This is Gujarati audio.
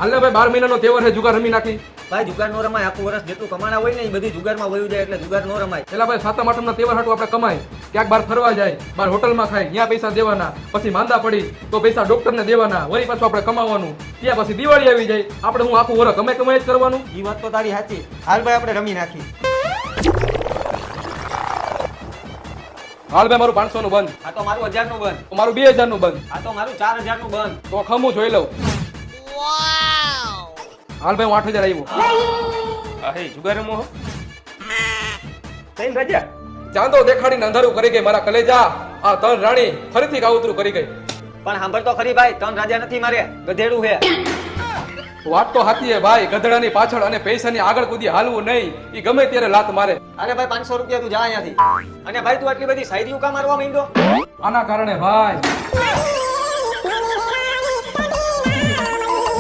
હાલ ને ભાઈ 12 મહિનાનો તહેવાર છે, જુગાર રમી નાખી. ભાઈ જુગાર નો રમાય, આખું વર્ષ જેટલું કમાણા હોય ને એ બધી જુગારમાં વયું જાય, એટલે જુગાર નો રમાય. પેલા ભાઈ 7મ 8મના તહેવાર હાટુ આપણે કમાય, ક્યાંક બહાર ફરવા જાય, બહાર હોટલમાં ખાય, ત્યાં પૈસા દેવાના, પછી માંદા પડી તો પૈસા ડોક્ટરને દેવાના, વળી પાછું આપણે કમાવાનું, ત્યાં પછી દિવાળી આવી જાય, આપણે હું આખું વર્ષ કમાઈ જ કરવાનું. એ વાત તો તારી સાચી. હાલ ભાઈ આપણે રમી નાખી. હાલ ભાઈ મારું 500 નું બંધ, આ તો મારું 1000 નું બંધ, મારું 2000 નું બંધ, આ તો મારું 4000 નું બંધ. તો ખમું જોઈ લઉં. હાલ ભાઈ હું 8000 આવ્યું. હે જુગાર રમો હો તઈ રાજા ચાંદો દેખાડીને અંધારું કરી ગઈ મારા કલેજા. આ તન રાણી ફરીથી કાવતરું કરી ગઈ. પણ સાંભળ તો ખરી ભાઈ, ત્રણ રાજા નથી મારે, ગધેડું છે. વાત તો સાચી હે ભાઈ, ગધડાની પાછળ અને પૈસાની આગળ કૂદી હાલવું નહીં, ઈ ગમે ત્યારે લાત મારે. અરે ભાઈ 500 રૂપિયા તું જા અહીંયાથી. અને ભાઈ તું આટલી બધી શાયરીઓ કા મારવા માંડ્યો? આના કારણે ભાઈ